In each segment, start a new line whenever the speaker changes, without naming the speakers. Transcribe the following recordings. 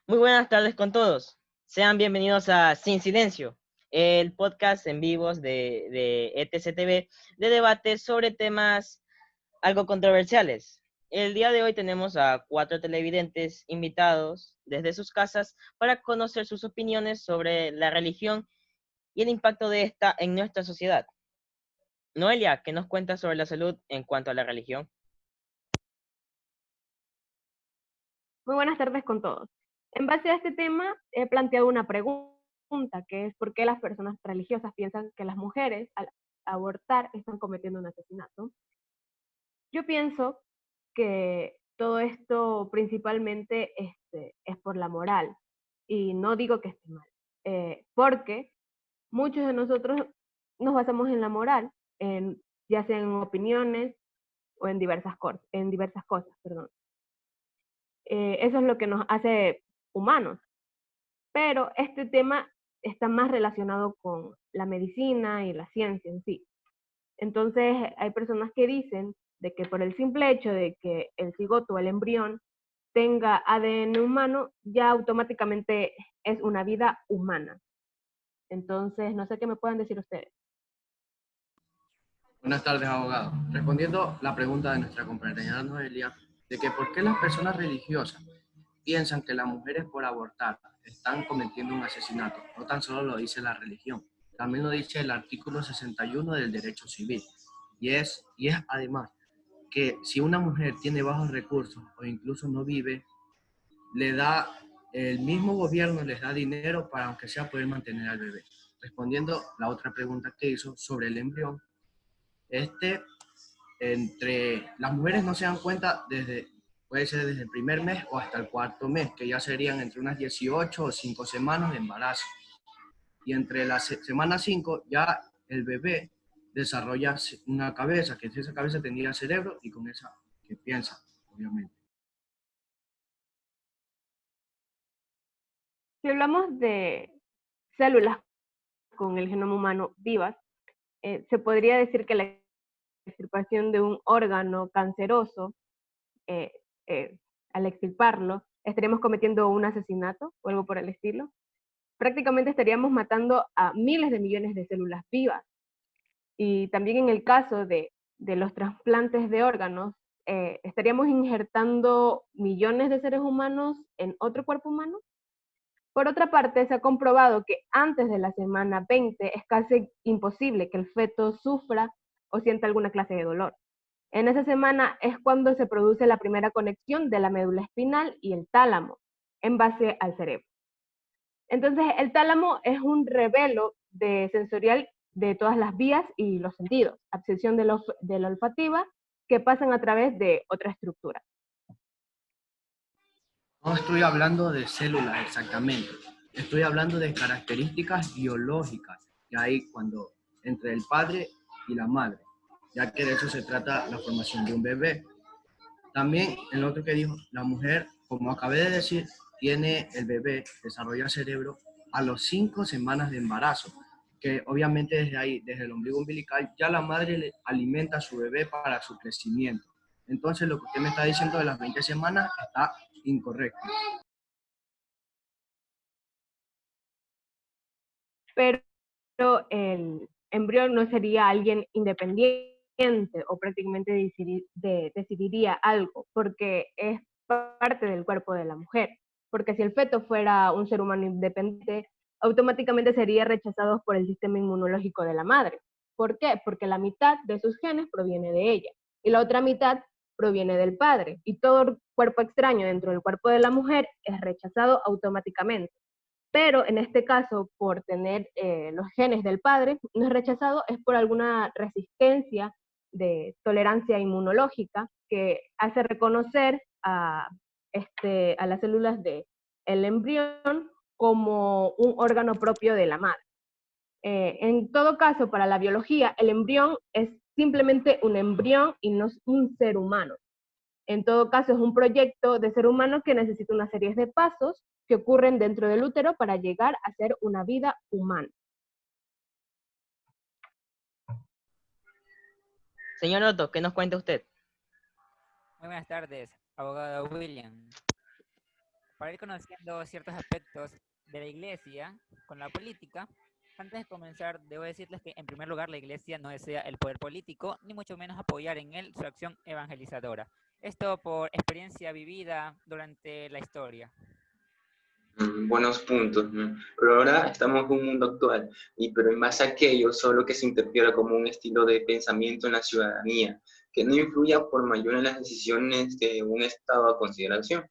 Muy buenas tardes con todos. Sean bienvenidos a Sin Silencio, el podcast en vivos de ETCTV de debate sobre temas algo controversiales. El día de hoy tenemos a 4 televidentes invitados desde sus casas para conocer sus opiniones sobre la religión y el impacto de esta en nuestra sociedad. Noelia, ¿qué nos cuentas sobre la salud en cuanto a la religión?
Muy buenas tardes con todos. En base a este tema, he planteado una pregunta, que es ¿por qué las personas religiosas piensan que las mujeres al abortar están cometiendo un asesinato? Yo pienso que todo esto principalmente es por la moral, y no digo que esté mal, porque muchos de nosotros nos basamos en la moral, ya sea en opiniones o en diversas cosas, perdón. Eso es lo que nos hace humanos. Pero este tema está más relacionado con la medicina y la ciencia en sí. Entonces, hay personas que dicen de que por el simple hecho de que el cigoto o el embrión tenga ADN humano, ya automáticamente es una vida humana. Entonces, no sé qué me puedan decir ustedes.
Buenas tardes, abogado. Respondiendo la pregunta de nuestra compañera Noelia, de que por qué las personas religiosas piensan que las mujeres por abortar están cometiendo un asesinato. No tan solo lo dice la religión, también lo dice el artículo 61 del derecho civil. Y es además que si una mujer tiene bajos recursos o incluso no vive, le da, el mismo gobierno les da dinero para aunque sea poder mantener al bebé. Respondiendo la otra pregunta que hizo sobre el embrión, este entre las mujeres no se dan cuenta puede ser desde el primer mes o hasta el cuarto mes, que ya serían entre unas 18 o 5 semanas de embarazo. Y entre la semana 5 ya el bebé desarrolla una cabeza, que esa cabeza tendría cerebro y con esa que piensa, obviamente.
Si hablamos de células con el genoma humano vivas, se podría decir que la extirpación de un órgano canceroso, eh, al extirparlo, estaríamos cometiendo un asesinato o algo por el estilo. Prácticamente estaríamos matando a miles de millones de células vivas. Y también en el caso de los trasplantes de órganos, estaríamos injertando millones de seres humanos en otro cuerpo humano. Por otra parte, se ha comprobado que antes de la semana 20 es casi imposible que el feto sufra o sienta alguna clase de dolor. En esa semana es cuando se produce la primera conexión de la médula espinal y el tálamo en base al cerebro. Entonces, el tálamo es un revelo sensorial de todas las vías y los sentidos, a excepción de la olfativa, que pasan a través de otra estructura.
No estoy hablando de células exactamente, estoy hablando de características biológicas que hay cuando entre el padre y la madre, ya que de eso se trata la formación de un bebé. También en lo otro que dijo, la mujer, como acabé de decir, tiene el bebé, desarrolla el cerebro a los 5 semanas de embarazo, que obviamente desde ahí, desde el ombligo umbilical, ya la madre le alimenta a su bebé para su crecimiento. Entonces lo que usted me está diciendo de las 20 semanas está incorrecto.
Pero el embrión no sería alguien independiente o prácticamente decidiría algo, porque es parte del cuerpo de la mujer. Porque si el feto fuera un ser humano independiente, automáticamente sería rechazado por el sistema inmunológico de la madre. ¿Por qué? Porque la mitad de sus genes proviene de ella y la otra mitad proviene del padre. Y todo cuerpo extraño dentro del cuerpo de la mujer es rechazado automáticamente. Pero en este caso, por tener los genes del padre, no es rechazado, es por alguna resistencia de tolerancia inmunológica que hace reconocer a las células del embrión como un órgano propio de la madre. En todo caso, para la biología, el embrión es simplemente un embrión y no es un ser humano. En todo caso, es un proyecto de ser humano que necesita una serie de pasos que ocurren dentro del útero para llegar a ser una vida humana.
Señor Otto, ¿qué nos cuenta usted?
Muy buenas tardes, abogado William. Para ir conociendo ciertos aspectos de la iglesia con la política, antes de comenzar, debo decirles que en primer lugar la iglesia no desea el poder político, ni mucho menos apoyar en él su acción evangelizadora. Esto por experiencia vivida durante la historia.
Buenos puntos, ¿no? Pero ahora estamos en un mundo actual, pero en base a aquello, solo que se interfiera como un estilo de pensamiento en la ciudadanía, que no influya por mayor en las decisiones de un Estado a consideración.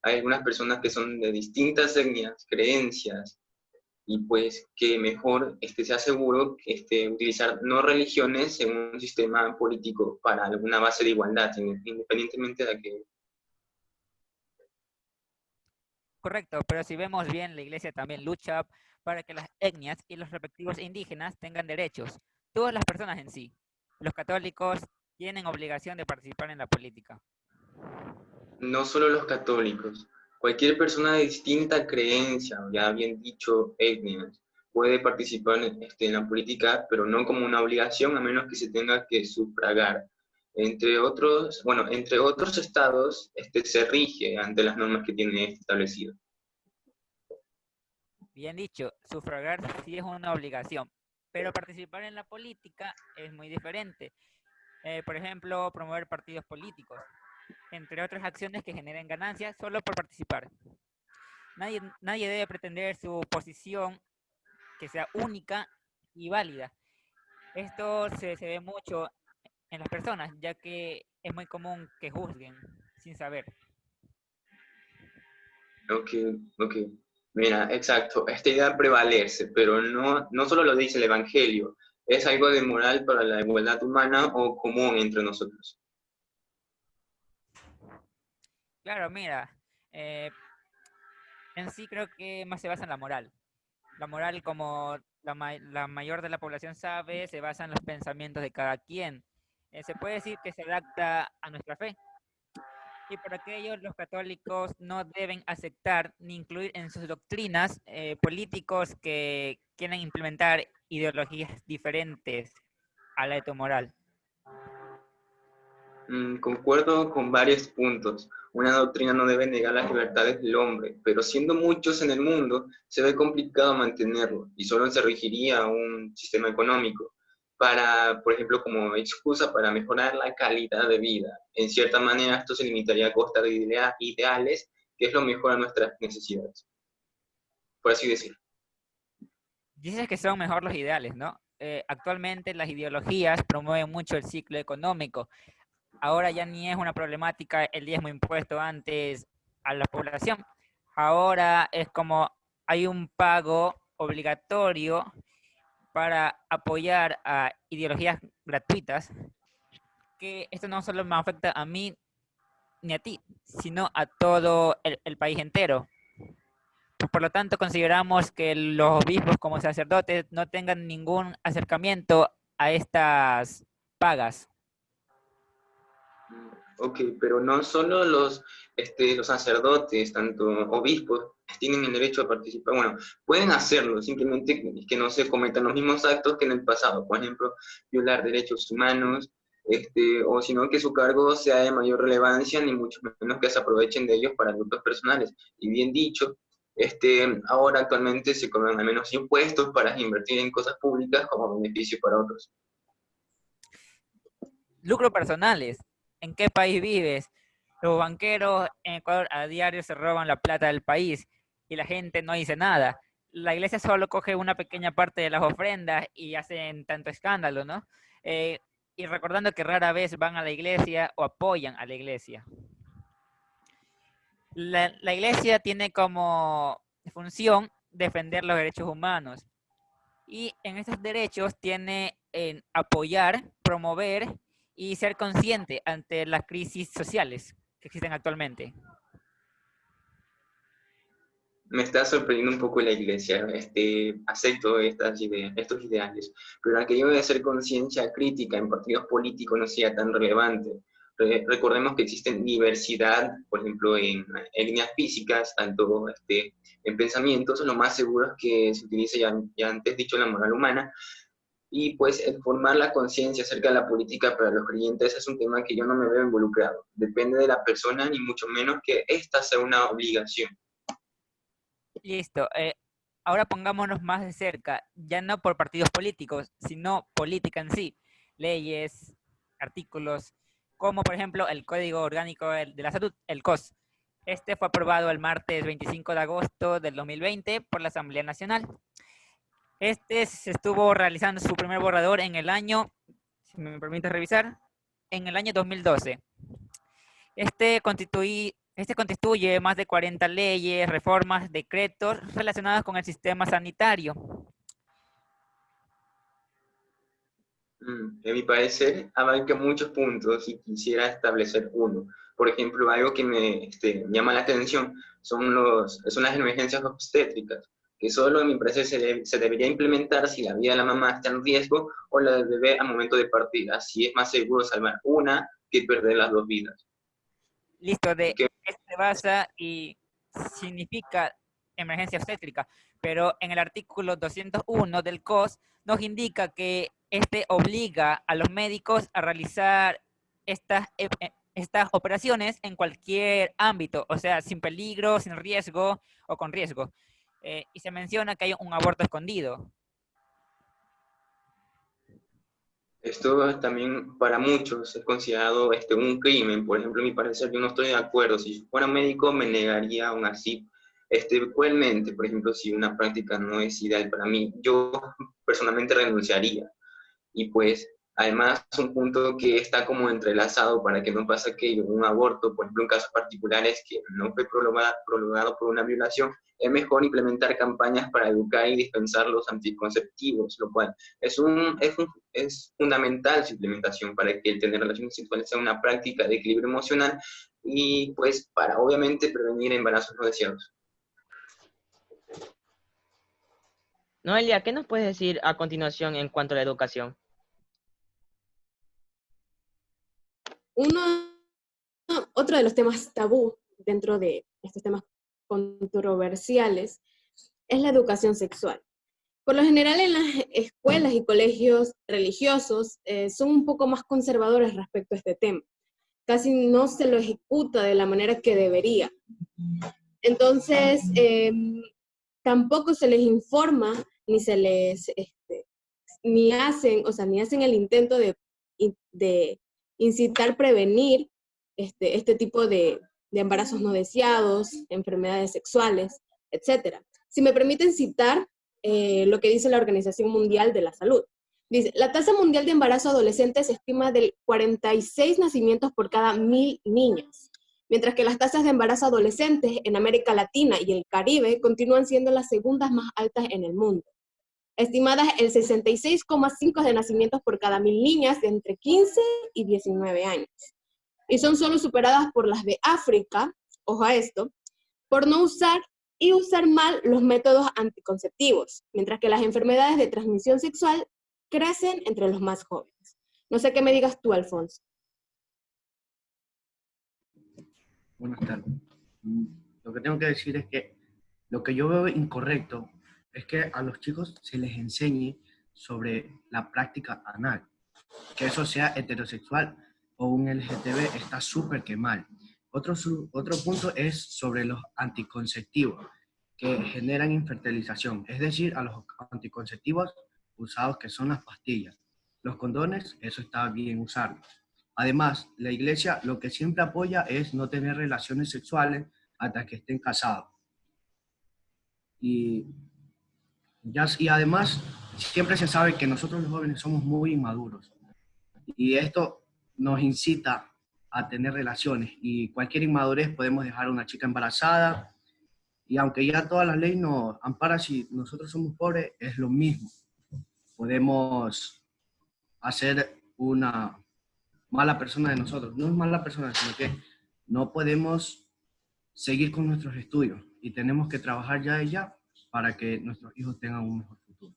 Hay algunas personas que son de distintas etnias, creencias, y pues que mejor sea seguro que utilizar no religiones en un sistema político para alguna base de igualdad, independientemente de que...
Correcto, pero si vemos bien, la iglesia también lucha para que las etnias y los respectivos indígenas tengan derechos, todas las personas en sí. Los católicos tienen obligación de participar en la política.
No solo los católicos, cualquier persona de distinta creencia, ya bien dicho, etnias, puede participar en la política, pero no como una obligación, a menos que se tenga que sufragar. Entre otros estados, se rige ante las normas que tiene establecido.
Bien dicho, sufragar sí es una obligación, pero participar en la política es muy diferente. Por ejemplo, promover partidos políticos, entre otras acciones que generen ganancias solo por participar. Nadie debe pretender su posición que sea única y válida. Esto se ve mucho en las personas, ya que es muy común que juzguen sin saber.
Ok, ok. Mira, exacto, esta idea prevalece, pero no solo lo dice el Evangelio, es algo de moral para la igualdad humana o común entre nosotros.
Claro, mira, en sí creo que más se basa en la moral. La moral, como la mayor de la población sabe, se basa en los pensamientos de cada quien. Se puede decir que se adapta a nuestra fe. Y por aquello, los católicos no deben aceptar ni incluir en sus doctrinas políticos que quieran implementar ideologías diferentes a la moral.
Concuerdo con varios puntos. Una doctrina no debe negar las libertades del hombre, pero siendo muchos en el mundo, se ve complicado mantenerlo y solo se regiría un sistema económico para, por ejemplo, como excusa para mejorar la calidad de vida. En cierta manera, esto se limitaría a costa de ideales, que es lo mejor a nuestras necesidades, por así decirlo.
Dices que son mejor los ideales, ¿no? Actualmente las ideologías promueven mucho el ciclo económico. Ahora ya ni es una problemática el diezmo impuesto antes a la población. Ahora es como hay un pago obligatorio para apoyar a ideologías gratuitas, que esto no solo me afecta a mí ni a ti, sino a todo el país entero. Por lo tanto, consideramos que los obispos como sacerdotes no tengan ningún acercamiento a estas pagas.
Ok, pero no solo los sacerdotes, tanto obispos, tienen el derecho a participar. Bueno, pueden hacerlo, simplemente que no se cometan los mismos actos que en el pasado. Por ejemplo, violar derechos humanos, o sino que su cargo sea de mayor relevancia, ni mucho menos que se aprovechen de ellos para lucros personales. Y bien dicho, ahora actualmente se cobran al menos impuestos para invertir en cosas públicas como beneficio para otros.
Lucros personales. ¿En qué país vives? Los banqueros en Ecuador a diario se roban la plata del país y la gente no dice nada. La iglesia solo coge una pequeña parte de las ofrendas y hacen tanto escándalo, ¿no? Y recordando que rara vez van a la iglesia o apoyan a la iglesia. La iglesia tiene como función defender los derechos humanos y en estos derechos tiene en apoyar, promover y ser consciente ante las crisis sociales que existen actualmente.
Me está sorprendiendo un poco la iglesia, acepto estos ideales, pero aquello de hacer conciencia crítica en partidos políticos no sea tan relevante. Recordemos que existen diversidad, por ejemplo, en líneas físicas, tanto en pensamientos, lo más seguro es que se utilice ya antes dicho la moral humana, Y pues el formar la conciencia acerca de la política para los creyentes es un tema que yo no me veo involucrado. Depende de la persona, ni mucho menos que esta sea una obligación.
Listo. Ahora pongámonos más de cerca, ya no por partidos políticos, sino política en sí. Leyes, artículos, como por ejemplo el Código Orgánico de la Salud, el COS. Este fue aprobado el martes 25 de agosto del 2020 por la Asamblea Nacional. Este se estuvo realizando su primer borrador en el año, si me permite revisar, en el año 2012. Este constituye más de 40 leyes, reformas, decretos relacionados con el sistema sanitario.
En mi parecer, abarca muchos puntos y quisiera establecer uno. Por ejemplo, algo que me llama la atención son las emergencias obstétricas, que solo en mi parecer se debería implementar si la vida de la mamá está en riesgo o la del bebé al momento de partir. Así es más seguro salvar una que perder las dos vidas.
Listo, de
Que
esto se basa y significa emergencia obstétrica, pero en el artículo 201 del COS nos indica que este obliga a los médicos a realizar estas operaciones en cualquier ámbito, o sea, sin peligro, sin riesgo o con riesgo. Y se menciona que hay un aborto escondido.
esto también para muchos es considerado un crimen. Por ejemplo, en mi parecer, yo no estoy de acuerdo. Si fuera médico, me negaría aún así. Cruelmente, por ejemplo, si una práctica no es ideal para mí, yo personalmente renunciaría. Y pues, además, un punto que está como entrelazado para que no pase aquello, un aborto, por ejemplo, en casos particulares que no fue prolongado por una violación, es mejor implementar campañas para educar y dispensar los anticonceptivos, lo cual es fundamental su implementación para que el tener relaciones sexuales sea una práctica de equilibrio emocional y pues para obviamente prevenir embarazos no deseados.
Noelia, ¿qué nos puedes decir a continuación en cuanto a la educación?
Otro de los temas tabú dentro de estos temas controversiales es la educación sexual. Por lo general en las escuelas y colegios religiosos son un poco más conservadores respecto a este tema. Casi no se lo ejecuta de la manera que debería. Entonces, tampoco se les informa ni se les ni hacen el intento de incitar, prevenir este tipo de embarazos no deseados, enfermedades sexuales, etc. Si me permiten citar lo que dice la Organización Mundial de la Salud. Dice, la tasa mundial de embarazo adolescente se estima del 46 nacimientos por cada 1000 niñas, mientras que las tasas de embarazo adolescentes en América Latina y el Caribe continúan siendo las segundas más altas en el mundo, estimadas el 66,5 de nacimientos por cada 1000 niñas de entre 15 y 19 años. Y son solo superadas por las de África, ojo a esto, por no usar mal los métodos anticonceptivos, mientras que las enfermedades de transmisión sexual crecen entre los más jóvenes. No sé qué me digas tú, Alfonso.
Buenas tardes. Lo que tengo que decir es que lo que yo veo incorrecto es que a los chicos se les enseñe sobre la práctica anal. Que eso sea heterosexual o un LGTB está súper que mal. Otro punto es sobre los anticonceptivos que generan infertilización, es decir, a los anticonceptivos usados que son las pastillas. Los condones, eso está bien usarlos. Además, la iglesia lo que siempre apoya es no tener relaciones sexuales hasta que estén casados. Y además, siempre se sabe que nosotros los jóvenes somos muy inmaduros. Y esto nos incita a tener relaciones. Y cualquier inmadurez podemos dejar a una chica embarazada. Y aunque ya todas las leyes nos amparan si nosotros somos pobres, es lo mismo. Podemos hacer una mala persona de nosotros. No es mala persona, sino que no podemos seguir con nuestros estudios y tenemos que trabajar ya para que nuestros hijos tengan un mejor futuro.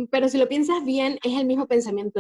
Pero si lo piensas bien, es el mismo pensamiento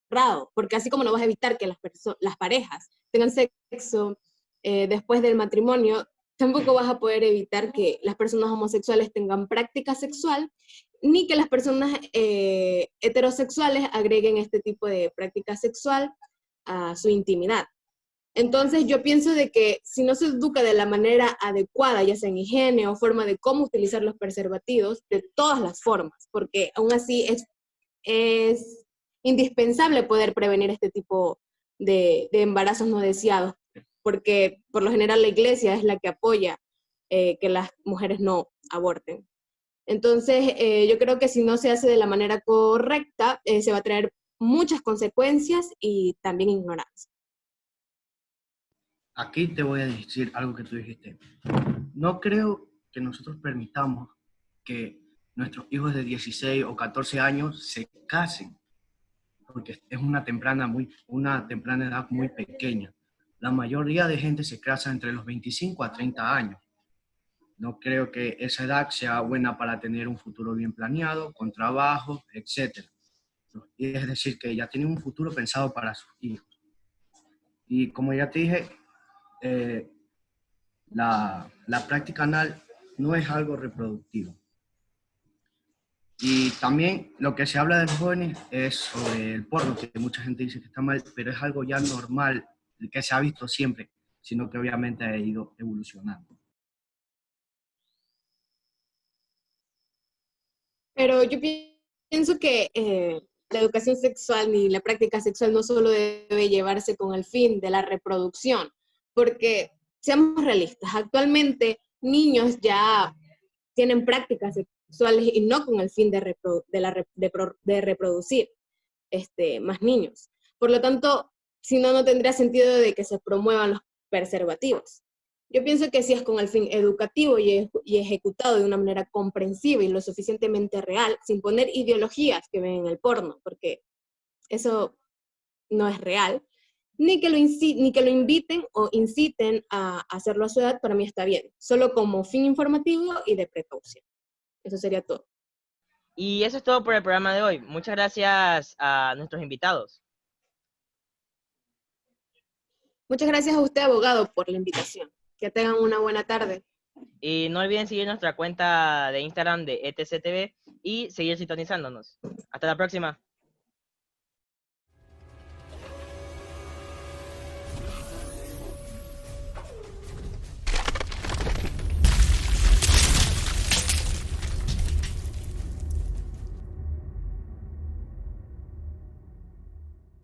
errado, porque así como no vas a evitar que las parejas tengan sexo después del matrimonio, tampoco vas a poder evitar que las personas homosexuales tengan práctica sexual, ni que las personas heterosexuales agreguen este tipo de práctica sexual a su intimidad. Entonces yo pienso de que si no se educa de la manera adecuada, ya sea en higiene o forma de cómo utilizar los preservativos, de todas las formas, porque aún así es indispensable poder prevenir este tipo de embarazos no deseados, porque por lo general la iglesia es la que apoya que las mujeres no aborten. Entonces, yo creo que si no se hace de la manera correcta, se va a traer muchas consecuencias y también ignorancia.
Aquí te voy a decir algo que tú dijiste. No creo que nosotros permitamos que nuestros hijos de 16 o 14 años se casen, porque es una temprana edad muy pequeña. La mayoría de gente se casa entre los 25 a 30 años. No creo que esa edad sea buena para tener un futuro bien planeado, con trabajo, etc. Y es decir, que ya tienen un futuro pensado para sus hijos. Y como ya te dije, la práctica anal no es algo reproductivo. Y también lo que se habla de los jóvenes es sobre el porno, que mucha gente dice que está mal, pero es algo ya normal, que se ha visto siempre, sino que obviamente ha ido evolucionando.
Pero yo pienso que la educación sexual ni la práctica sexual no solo debe llevarse con el fin de la reproducción, porque seamos realistas, actualmente niños ya tienen prácticas sexuales y no con el fin de reproducir más niños. Por lo tanto, si no, no tendría sentido de que se promuevan los preservativos. Yo pienso que si es con el fin educativo y ejecutado de una manera comprensiva y lo suficientemente real, sin poner ideologías que ven en el porno, porque eso no es real, ni que lo inviten o inciten a hacerlo a su edad, para mí está bien, solo como fin informativo y de precaución. Eso sería todo.
Y eso es todo por el programa de hoy. Muchas gracias a nuestros invitados.
Muchas gracias a usted, abogado, por la invitación. Que tengan una buena tarde.
Y no olviden seguir nuestra cuenta de Instagram de ETCTV y seguir sintonizándonos. Hasta la próxima.